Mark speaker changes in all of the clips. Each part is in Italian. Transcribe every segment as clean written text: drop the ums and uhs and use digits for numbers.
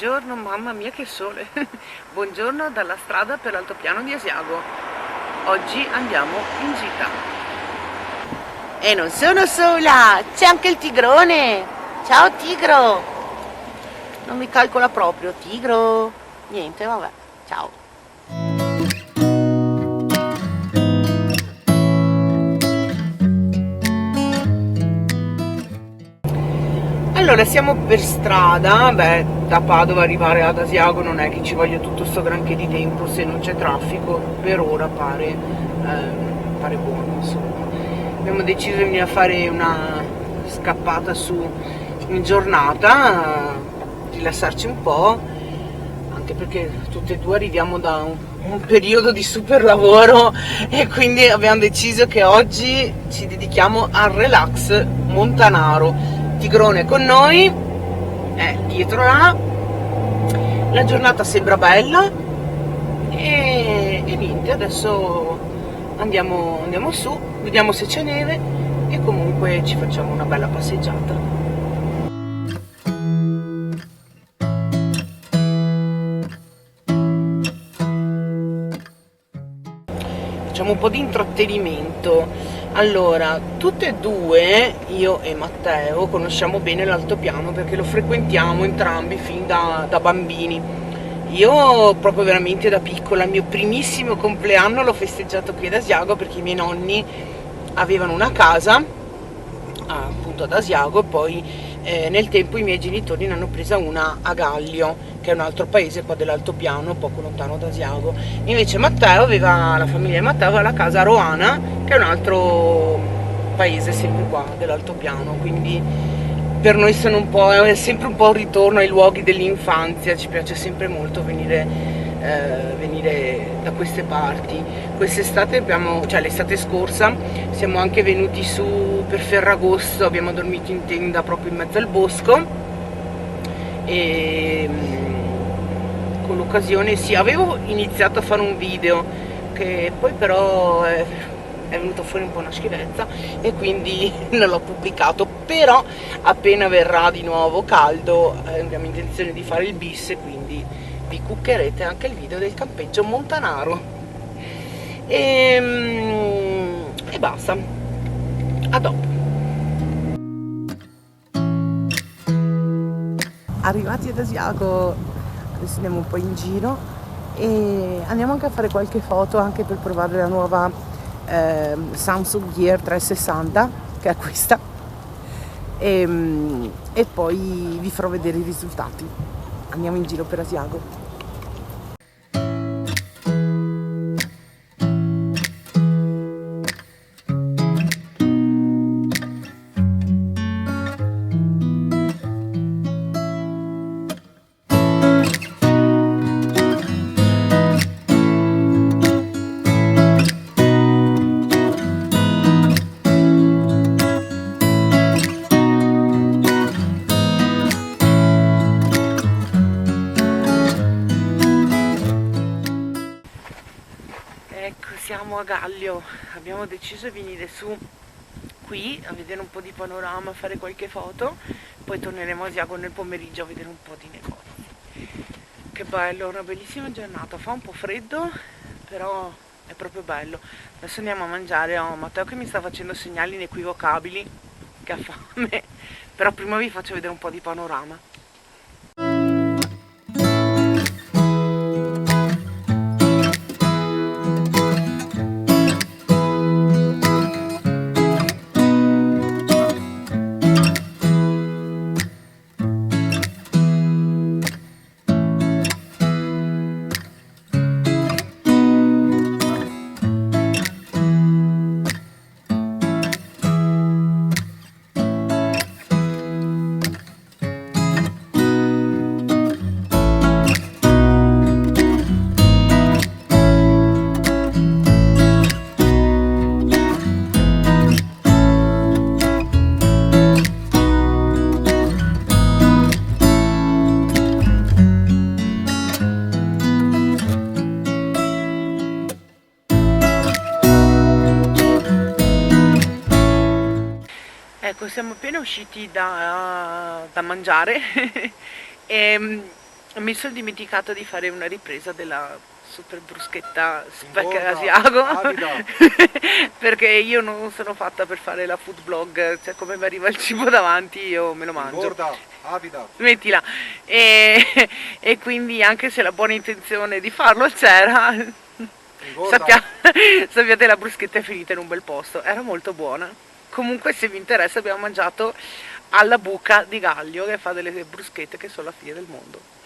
Speaker 1: Buongiorno, mamma mia che sole! Buongiorno dalla strada per l'altopiano di Asiago. Oggi andiamo in gita. E non sono sola, c'è anche il tigrone! Ciao tigro! Non mi calcola proprio, tigro! Niente, vabbè, ciao! Allora, siamo per strada, da Padova arrivare ad Asiago non è che ci voglia tutto sto granché di tempo se non c'è traffico, per ora pare buono, insomma. Abbiamo deciso di venire a fare una scappata su in giornata, rilassarci un po', anche perché tutte e due arriviamo da un periodo di super lavoro e quindi abbiamo deciso che oggi ci dedichiamo al relax montanaro. Tigrone con noi, è dietro là, la giornata sembra bella e niente, adesso andiamo su, vediamo se c'è neve e comunque ci facciamo una bella passeggiata. Facciamo un po' di intrattenimento. Allora, tutte e due, io e Matteo, conosciamo bene l'altopiano perché lo frequentiamo entrambi fin da bambini. Io proprio veramente da piccola, il mio primissimo compleanno l'ho festeggiato qui ad Asiago perché i miei nonni avevano una casa appunto ad Asiago e poi nel tempo i miei genitori ne hanno presa una a Gallio, che è un altro paese qua dell'altopiano, poco lontano da Asiago. Invece la famiglia di Matteo aveva la casa a Roana, che è un altro paese sempre qua dell'altopiano, quindi per noi è sempre un po' un ritorno ai luoghi dell'infanzia, ci piace sempre molto venire da queste parti. Quest'estate l'estate scorsa siamo anche venuti su per Ferragosto, abbiamo dormito in tenda proprio in mezzo al bosco e con l'occasione avevo iniziato a fare un video che poi però è venuto fuori un po' una schifezza e quindi non l'ho pubblicato, però appena verrà di nuovo caldo abbiamo intenzione di fare il bis e quindi vi cuccherete anche il video del campeggio montanaro e basta, a dopo. Arrivati ad Asiago adesso andiamo un po' in giro e andiamo anche a fare qualche foto anche per provare la nuova Samsung Gear 360 che è questa e poi vi farò vedere i risultati. Andiamo in giro per Asiago. Siamo a Gallio, abbiamo deciso di venire su qui a vedere un po' di panorama, a fare qualche foto, poi torneremo a Asiago nel pomeriggio a vedere un po' di negozi. Che bello, una bellissima giornata, fa un po' freddo, però è proprio bello. Adesso andiamo a mangiare, ho Matteo che mi sta facendo segnali inequivocabili, che ha fame, però prima vi faccio vedere un po' di panorama. Ecco, siamo appena usciti da mangiare e Mi sono dimenticata di fare una ripresa della super bruschetta Speck
Speaker 2: Ingorda,
Speaker 1: Asiago
Speaker 2: avida.
Speaker 1: perché io non sono fatta per fare la food blog, cioè come mi arriva il cibo davanti io me lo mangio.
Speaker 2: Ingorda, avida.
Speaker 1: Smettila. E quindi anche se la buona intenzione di farlo c'era,
Speaker 2: Ingorda.
Speaker 1: sappiate la bruschetta è finita in un bel posto, era molto buona. Comunque se vi interessa abbiamo mangiato alla buca di Gaglio che fa delle bruschette che sono la fine del mondo.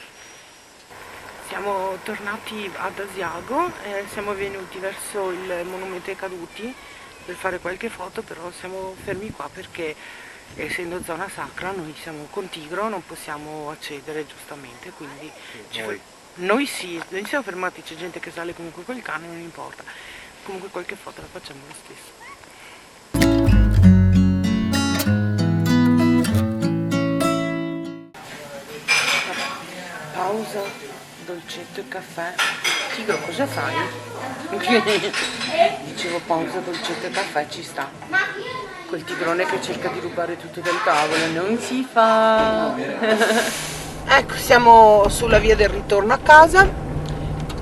Speaker 1: Siamo tornati ad Asiago e siamo venuti verso il monumento ai caduti per fare qualche foto, però siamo fermi qua perché essendo zona sacra noi siamo con Tigro, non possiamo accedere giustamente, quindi noi sì, noi siamo fermati, c'è gente che sale comunque col cane, non importa, comunque qualche foto la facciamo lo stesso. Pausa, dolcetto e caffè. Tigro, cosa fai? Dicevo pausa, dolcetto e caffè, ci sta. Quel tigrone che cerca di rubare tutto dal tavolo, non si fa. Ecco, siamo sulla via del ritorno a casa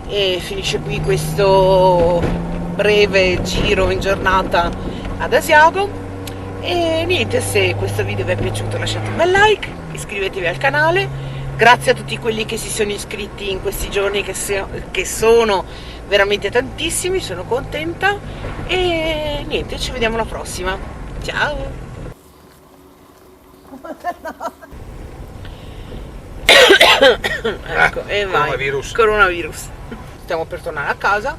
Speaker 1: e finisce qui questo breve giro in giornata ad Asiago. E niente, se questo video vi è piaciuto lasciate un bel like, iscrivetevi al canale. Grazie a tutti quelli che si sono iscritti in questi giorni, che sono veramente tantissimi, sono contenta. E niente, ci vediamo alla prossima. Ciao! Ecco, e vai.
Speaker 2: Coronavirus.
Speaker 1: Coronavirus. Stiamo per tornare a casa.